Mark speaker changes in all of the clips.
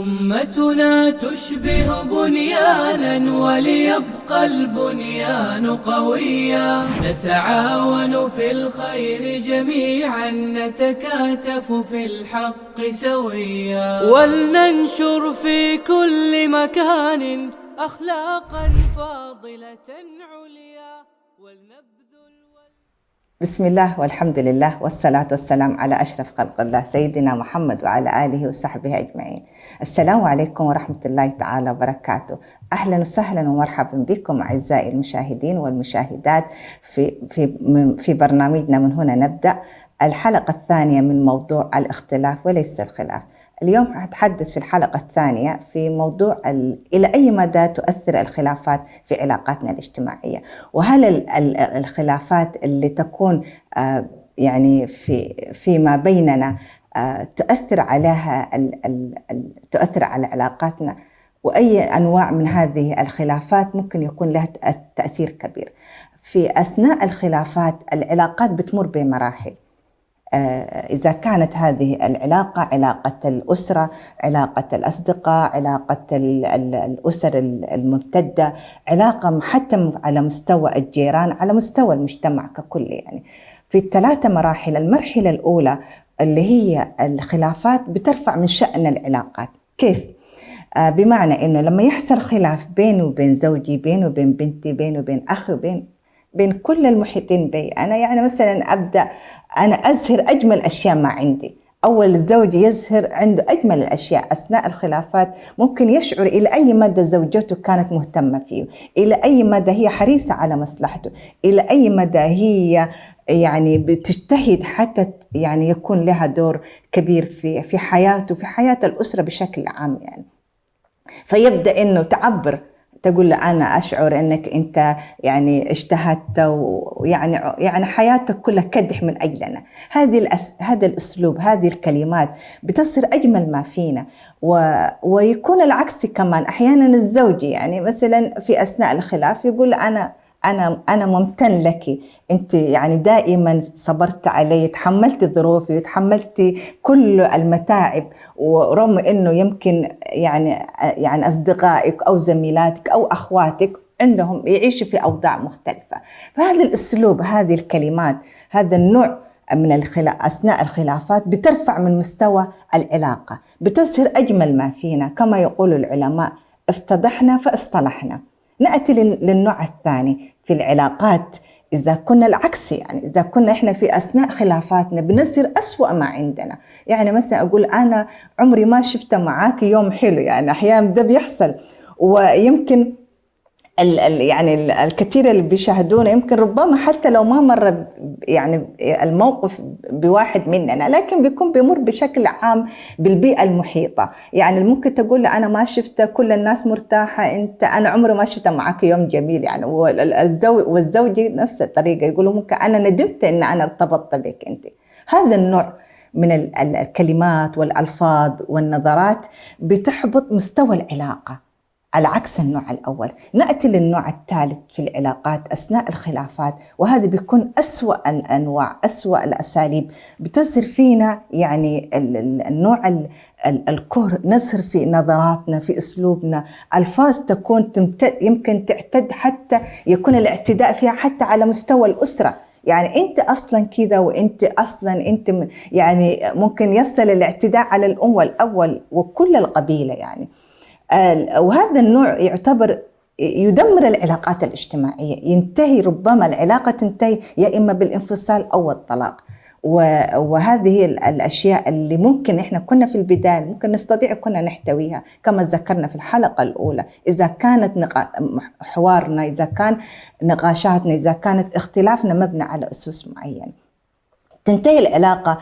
Speaker 1: أمتنا تشبه بنيانا وليبقى البنيان قويا، نتعاون في الخير جميعا، نتكاتف في الحق سويا، ولننشر في كل مكان أخلاقا فاضلة عليا ولنبذل.
Speaker 2: بسم الله والحمد لله والصلاة والسلام على أشرف خلق الله سيدنا محمد وعلى آله وصحبه أجمعين. السلام عليكم ورحمة الله تعالى وبركاته. أهلا وسهلا ومرحبا بكم أعزائي المشاهدين والمشاهدات في برنامجنا من هنا نبدأ، الحلقة الثانية من موضوع الاختلاف وليس الخلاف. اليوم أتحدث في الحلقة الثانية في موضوع إلى أي مدى تؤثر الخلافات في علاقاتنا الاجتماعية، وهل الخلافات اللي تكون يعني فيما بيننا تؤثر عليها تؤثر على علاقاتنا، وأي أنواع من هذه الخلافات ممكن يكون لها تأثير كبير. في أثناء الخلافات العلاقات بتمر بمراحل، إذا كانت هذه العلاقة علاقة الأسرة، علاقة الأصدقاء، علاقة الأسر الممتدة، علاقة حتى على مستوى الجيران، على مستوى المجتمع ككل. يعني في الثلاثة مراحل. المرحلة الأولى اللي هي الخلافات بترفع من شأن العلاقات. كيف؟ بمعنى إنه لما يحصل خلاف بيني وبين زوجي، بيني وبين بنتي، بيني وبين أخي، بين كل المحيطين بي، أنا يعني مثلا أبدأ أنا أزهر أجمل أشياء ما عندي، أول الزوج يزهر عنده أجمل الأشياء. أثناء الخلافات ممكن يشعر إلى أي مدى زوجته كانت مهتمة فيه، إلى أي مدى هي حريصة على مصلحته، إلى أي مدى هي يعني بتجتهد حتى يعني يكون لها دور كبير في حياته، في حياة الأسرة بشكل عام. يعني فيبدأ إنه تعبر، تقول له أنا أشعر أنك أنت يعني اجتهدت، ويعني حياتك كلها كدح من أجلنا. هذا الأسلوب، هذه الكلمات بتصير أجمل ما فينا. ويكون العكس كمان، أحيانا الزوج يعني مثلا في أثناء الخلاف يقول أنا ممتن لك، أنت يعني دائما صبرت علي، تحملت ظروفي وتحملت كل المتاعب، ورغم أنه يمكن يعني أصدقائك أو زميلاتك أو أخواتك عندهم يعيشوا في أوضاع مختلفة. فهذا الأسلوب، هذه الكلمات، هذا النوع من أثناء الخلافات بترفع من مستوى العلاقة، بتظهر أجمل ما فينا. كما يقول العلماء: افتضحنا فاصطلحنا. نأتي للنوع الثاني في العلاقات. إذا كنا العكس، يعني إذا كنا إحنا في أثناء خلافاتنا بنصير أسوأ ما عندنا. يعني مثلا أقول أنا عمري ما شفت معاك يوم حلو، يعني أحيانا ده بيحصل، ويمكن يعني الكثير اللي بيشاهدونا يمكن ربما حتى لو ما مر يعني الموقف بواحد مننا، لكن بيمر بشكل عام بالبيئة المحيطة. يعني ممكن تقول أنا ما شفت كل الناس مرتاحة، أنا عمري ما شفت معك يوم جميل. يعني والزوج نفس الطريقة يقولوا ممكن أنا ندمت إن أنا ارتبطت بك أنت. هذا النوع من الكلمات والألفاظ والنظرات بتحبط مستوى العلاقة، على عكس النوع الأول. نأتي للنوع الثالث في العلاقات أثناء الخلافات، وهذا بيكون أسوأ الأنواع، أسوأ الأساليب بتصير فينا. يعني النوع الكره، نصهر في نظراتنا، في أسلوبنا، ألفاظ تكون يمكن تعتد، حتى يكون الاعتداء فيها حتى على مستوى الأسرة. يعني أنت أصلاً كذا، وأنت أصلاً يعني ممكن يصل الاعتداء على الأم والأول وكل القبيلة. يعني وهذا النوع يعتبر يدمر العلاقات الاجتماعية، ينتهي ربما العلاقة تنتهي يا إما بالانفصال أو الطلاق. وهذه الأشياء اللي ممكن إحنا كنا في البداية ممكن نستطيع كنا نحتويها، كما ذكرنا في الحلقة الأولى. إذا كانت حوارنا، إذا كان نقاشاتنا، إذا كانت اختلافنا مبنى على أسس معين، تنتهي العلاقة،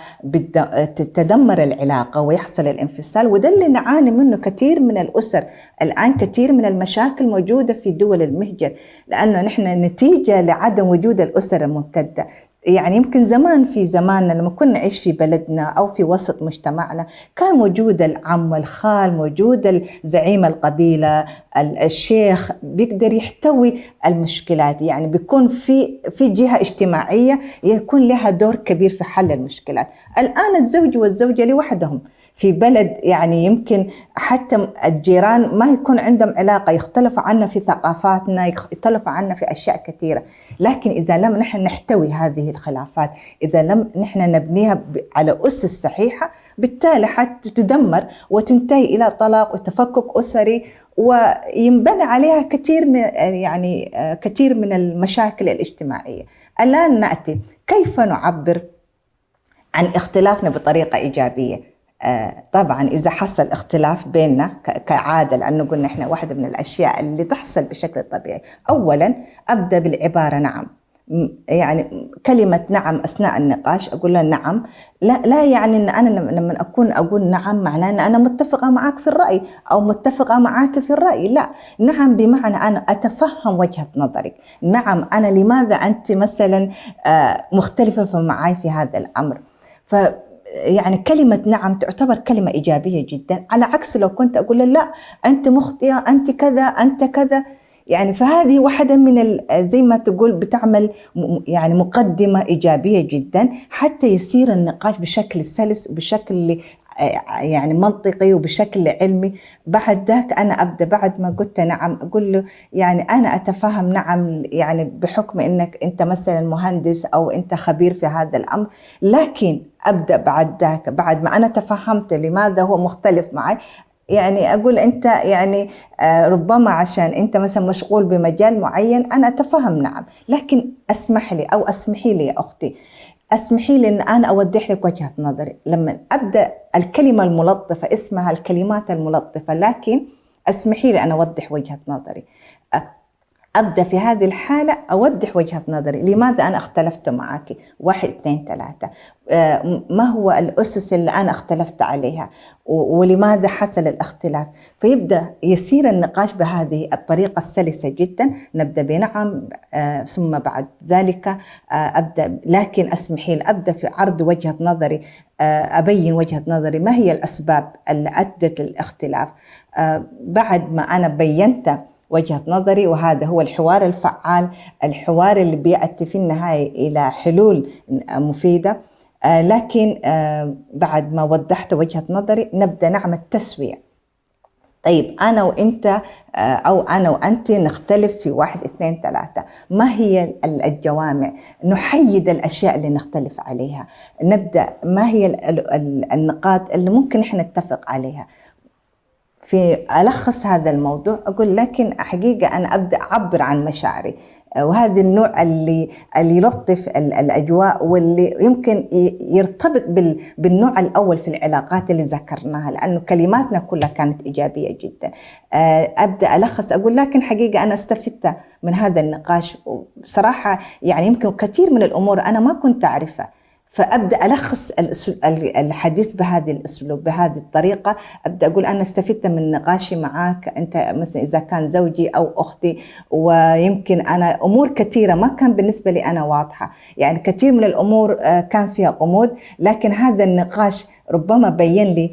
Speaker 2: تدمر العلاقة ويحصل الانفصال. وده اللي نعاني منه كثير من الأسر الآن. كثير من المشاكل موجودة في دول المهجر، لأنه نحن نتيجة لعدم وجود الأسر الممتدة. يعني يمكن زمان، في زماننا لما كنا نعيش في بلدنا أو في وسط مجتمعنا، كان موجود العم والخال، موجود زعيم القبيلة، الشيخ، بيقدر يحتوي المشكلات. يعني بيكون في جهة اجتماعية يكون لها دور كبير في حل المشكلات. الآن الزوج والزوجة لوحدهم في بلد يعني يمكن حتى الجيران ما يكون عندهم علاقة، يختلفوا عنا في ثقافاتنا، يختلفوا عنا في أشياء كثيرة. لكن إذا لم نحن نحتوي هذه الخلافات، إذا لم نحن نبنيها على أسس صحيحة، بالتالي حتى تدمر وتنتهي إلى طلاق وتفكك أسري، وينبنى عليها كثير من يعني كثير من المشاكل الاجتماعية. الآن نأتي كيف نعبر عن اختلافنا بطريقة إيجابية. طبعا إذا حصل اختلاف بيننا كعادة، لأنه قلنا إحنا واحدة من الأشياء اللي تحصل بشكل طبيعي، أولا أبدأ بالعبارة نعم. يعني كلمة نعم أثناء النقاش أقول له نعم، لا يعني أن أنا لما أقول نعم معناه أن أنا متفقة معك في الرأي أو متفقة معك في الرأي. لا، نعم بمعنى أنا أتفهم وجهة نظرك، نعم أنا لماذا أنت مثلا مختلفة معي في هذا الأمر. يعني كلمة نعم تعتبر كلمة إيجابية جدا، على عكس لو كنت أقول لا أنت مخطئة، أنت كذا، أنت كذا. يعني فهذه واحدة من زي ما تقول بتعمل يعني مقدمة إيجابية جدا، حتى يصير النقاش بشكل سلس وبشكل يعني منطقي وبشكل علمي. بعد ذاك أنا أبدأ، بعد ما قلت نعم أقول له يعني أنا أتفهم نعم، يعني بحكم أنك أنت مثلا مهندس أو أنت خبير في هذا الأمر، لكن أبدأ بعد ذاك بعد ما أنا تفهمت لماذا هو مختلف معي، يعني أقول أنت يعني ربما عشان أنت مثلا مشغول بمجال معين أنا أتفهم نعم، لكن أسمح لي أو أسمحي لي يا أختي، أسمحي لي أن أنا أوضح لك وجهة نظري. لما أبدأ الكلمة الملطفة اسمها الكلمات الملطفة، لكن أسمحي لي أن أوضح وجهة نظري. أبدأ في هذه الحالة أوضح وجهة نظري، لماذا أنا اختلفت معك، 1 2 3، ما هو الأسس اللي أنا اختلفت عليها ولماذا حصل الاختلاف. فيبدأ يصير النقاش بهذه الطريقة السلسة جدا. نبدأ بنعم، ثم بعد ذلك أبدأ، لكن أسمحي لي أبدأ في عرض وجهة نظري، أبين وجهة نظري ما هي الأسباب اللي أدت للاختلاف. بعد ما أنا بينت وجهة نظري، وهذا هو الحوار الفعال، الحوار اللي بيأتي في النهاية إلى حلول مفيدة. لكن بعد ما وضحت وجهة نظري نبدأ نعمل تسوية. طيب أنا وإنت أو أنا وأنت نختلف في 1 2 3، ما هي الجوامع؟ نحيد الأشياء اللي نختلف عليها، نبدأ ما هي النقاط اللي ممكن إحنا نتفق عليها. في ألخص هذا الموضوع أقول لكن حقيقة أنا أبدأ أعبر عن مشاعري، وهذا النوع اللي يلطف الأجواء واللي يمكن يرتبط بالنوع الأول في العلاقات اللي ذكرناها، لأنه كلماتنا كلها كانت إيجابية جدا. أبدأ ألخص أقول لكن حقيقة أنا استفدت من هذا النقاش، بصراحة يعني يمكن كثير من الأمور أنا ما كنت أعرفها، فأبدأ ألخص الحديث بهذه الأسلوب، بهذه الطريقة. أبدأ أقول أنا استفدت من نقاشي معك، أنت مثلا إذا كان زوجي أو أختي، ويمكن أنا أمور كثيرة ما كان بالنسبة لي أنا واضحة، يعني كثير من الأمور كان فيها غموض، لكن هذا النقاش ربما بين لي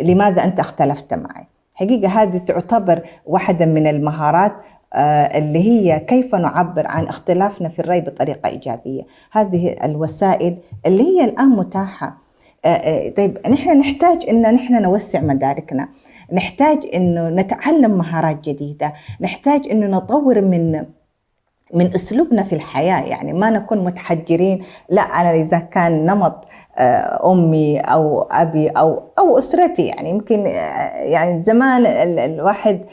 Speaker 2: لماذا أنت اختلفت معي. حقيقة هذه تعتبر واحدة من المهارات اللي هي كيف نعبر عن اختلافنا في الرأي بطريقة إيجابية. هذه الوسائل اللي هي الآن متاحة. طيب نحن نحتاج إن نحن نوسع مداركنا، نحتاج إنه نتعلم مهارات جديدة، نحتاج إنه نطور من أسلوبنا في الحياة، يعني ما نكون متحجرين. لا أنا إذا كان نمط أمي أو أبي أو أسرتي، يعني يمكن يعني زمان الواحد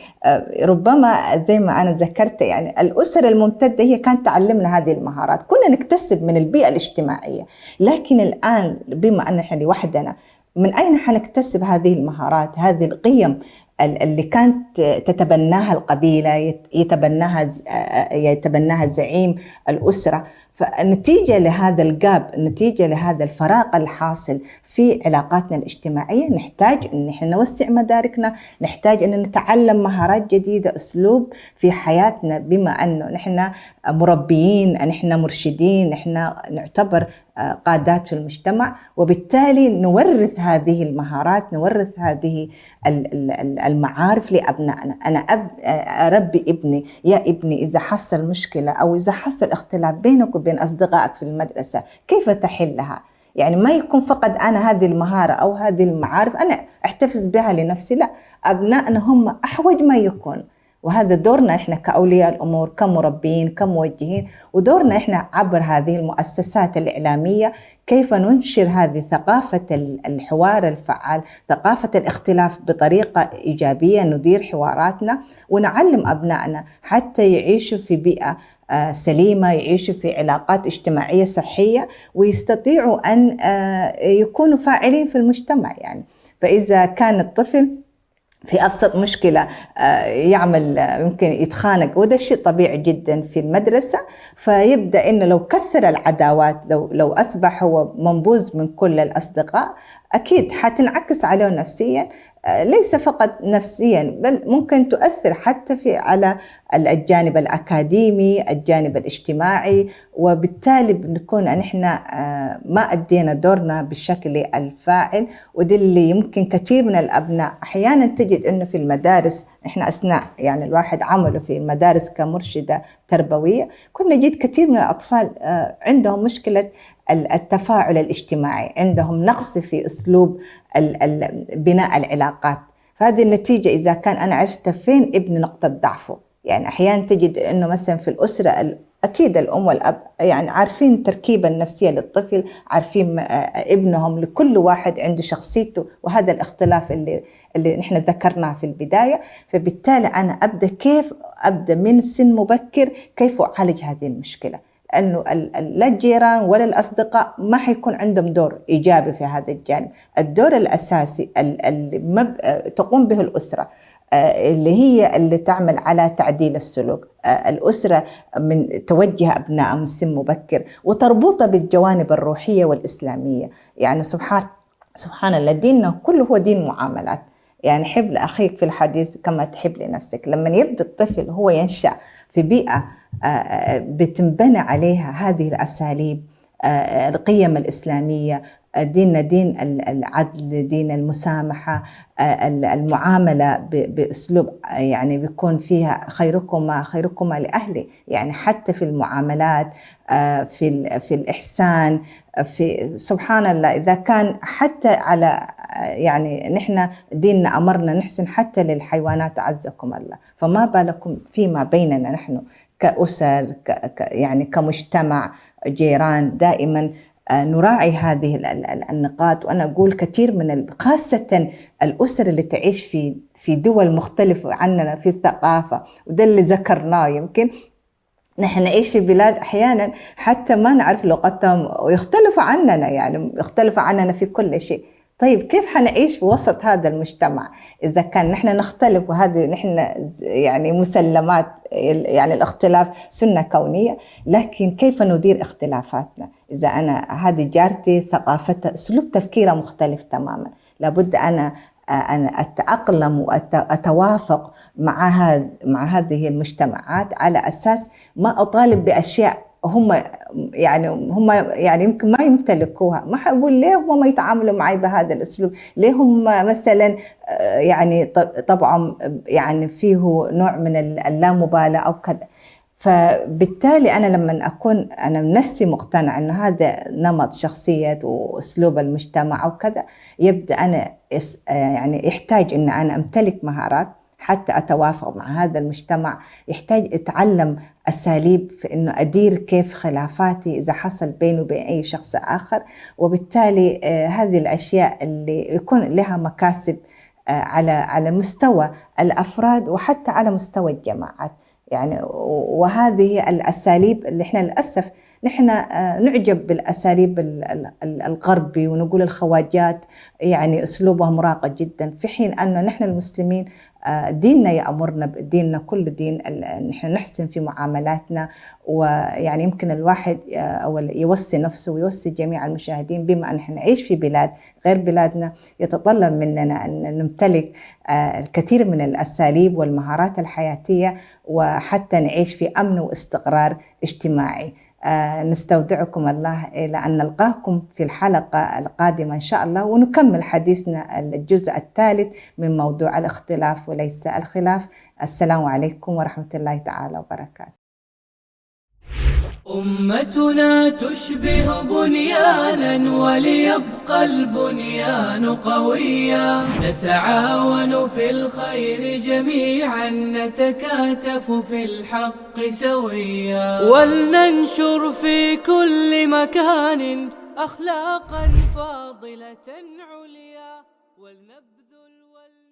Speaker 2: ربما زي ما أنا ذكرت، يعني الأسرة الممتدة هي كانت تعلمنا هذه المهارات، كنا نكتسب من البيئة الاجتماعية. لكن الآن بما أن إحنا لوحدنا، من أين حنكتسب هذه المهارات، هذه القيم اللي كانت تتبناها القبيلة، يتبناها زعيم الأسرة؟ فالنتيجة لهذا الجاب، النتيجة لهذا الفراغ الحاصل في علاقاتنا الاجتماعية، نحتاج أن نحن نوسع مداركنا، نحتاج أن نتعلم مهارات جديدة، أسلوب في حياتنا، بما أنه نحن مربيين، نحن مرشدين، نحن نعتبر قادات في المجتمع، وبالتالي نورث هذه المهارات، نورث هذه المعارف لأبنائنا. أنا أربي ابني، يا ابني إذا حصل مشكلة أو إذا حصل اختلاف بينك وبين أصدقائك في المدرسة كيف تحلها؟ يعني ما يكون فقط أنا هذه المهارة أو هذه المعارف أنا أحتفظ بها لنفسي، لا، أبنائنا هم أحوج ما يكون. وهذا دورنا إحنا كأولياء الأمور، كمربين، كموجهين، ودورنا إحنا عبر هذه المؤسسات الإعلامية كيف ننشر هذه ثقافة الحوار الفعال، ثقافة الاختلاف بطريقة إيجابية، ندير حواراتنا ونعلم أبنائنا حتى يعيشوا في بيئة سليمة، يعيشوا في علاقات اجتماعية صحية، ويستطيعوا أن يكونوا فاعلين في المجتمع. يعني فإذا كان الطفل في أبسط مشكلة يعمل يمكن يتخانق، وده شيء طبيعي جدا في المدرسة، فيبدأ إنه لو كثر العداوات، لو أصبح هو منبوذ من كل الأصدقاء، أكيد حتنعكس عليه نفسيا، ليس فقط نفسيا بل ممكن تؤثر حتى على الجانب الأكاديمي، الجانب الاجتماعي، وبالتالي بنكون أن إحنا ما أدينا دورنا بالشكل الفاعل. وده اللي يمكن كثير من الأبناء أحيانا تجد أنه في المدارس، إحنا أثناء يعني الواحد عمله في المدارس كمرشدة تربوية، كنا نجد كثير من الأطفال عندهم مشكلة التفاعل الاجتماعي، عندهم نقص في أسلوب بناء العلاقات. فهذه النتيجة إذا كان أنا عرفت فين ابن نقطة ضعفه. يعني أحيانا تجد أنه مثلا في الأسرة أكيد الأم والأب يعني عارفين التركيبة النفسية للطفل، عارفين ابنهم، لكل واحد عنده شخصيته، وهذا الاختلاف اللي نحن ذكرناه في البداية. فبالتالي أنا كيف أبدأ من سن مبكر كيف أعالج هذه المشكلة، لأنه لا الجيران ولا الأصدقاء ما حيكون عندهم دور إيجابي في هذا الجانب. الدور الأساسي اللي تقوم به الأسرة، اللي هي اللي تعمل على تعديل السلوك. الأسرة من توجه أبنائها من سن مبكر وتربطها بالجوانب الروحية والإسلامية. يعني سبحان الله، ديننا كله هو دين معاملات. يعني حب لأخيك في الحديث كما تحب لنفسك. لما يبدأ الطفل هو ينشأ في بيئة بتنبنى عليها هذه الأساليب، القيم الإسلامية، ديننا دين العدل، دين المسامحة، المعاملة بأسلوب يعني بيكون فيها خيركما لأهلي. يعني حتى في المعاملات، في الإحسان، في سبحان الله، إذا كان حتى على يعني نحن ديننا أمرنا نحسن حتى للحيوانات عزكم الله، فما بالكم فيما بيننا نحن كأسر، يعني كمجتمع، جيران. دائما نراعي هذه النقاط. وأنا أقول كثير من خاصة الأسر اللي تعيش في دول مختلفة عننا في الثقافة، وده اللي ذكرناه، يمكن نحن نعيش في بلاد أحيانا حتى ما نعرف لغتهم ويختلفوا عننا، يعني يختلفوا عننا في كل شيء. طيب كيف حنعيش وسط هذا المجتمع إذا كان نحن نختلف؟ وهذه نحن يعني مسلمات، يعني الاختلاف سنة كونية، لكن كيف ندير اختلافاتنا؟ إذا أنا هذه جارتي ثقافتها أسلوب تفكيرها مختلف تماما، لابد أنا أتأقلم وأتوافق مع هذه المجتمعات على أساس ما أطالب بأشياء هم يعني يمكن ما يمتلكوها. ما حقول ليه هم ما يتعاملوا معي بهذا الأسلوب، ليه هم مثلا يعني طبعا يعني فيه نوع من اللامبالاة أو كذا. فبالتالي أنا لما أكون أنا نفسي مقتنع أن هذا نمط شخصية وأسلوب المجتمع أو كذا، يبدأ أنا يعني يحتاج أن أنا أمتلك مهارات حتى أتوافق مع هذا المجتمع. يحتاج أتعلم أساليب في أنه أدير كيف خلافاتي إذا حصل بيني وبين أي شخص آخر. وبالتالي هذه الأشياء اللي يكون لها مكاسب على مستوى الأفراد وحتى على مستوى الجماعات. يعني وهذه الأساليب اللي إحنا للأسف نحن نعجب بالأساليب الغربي ونقول الخواجات يعني أسلوبهم راقي جدا، في حين أنه نحن المسلمين ديننا يأمرنا، ديننا كل دين نحن نحسن في معاملاتنا. ويعني يمكن الواحد يوصي نفسه ويوصي جميع المشاهدين، بما أن نحن نعيش في بلاد غير بلادنا يتطلب مننا أن نمتلك الكثير من الأساليب والمهارات الحياتية، وحتى نعيش في أمن واستقرار اجتماعي. نستودعكم الله إلى أن نلقاكم في الحلقة القادمة إن شاء الله، ونكمل حديثنا الجزء الثالث من موضوع الاختلاف وليس الخلاف. السلام عليكم ورحمة الله تعالى وبركاته.
Speaker 1: أمتنا تشبه بنيانا وليبقى البنيان قويا، نتعاون في الخير جميعا، نتكاتف في الحق سويا، ولننشر في كل مكان أخلاقا فاضلة عليا، ولنبذل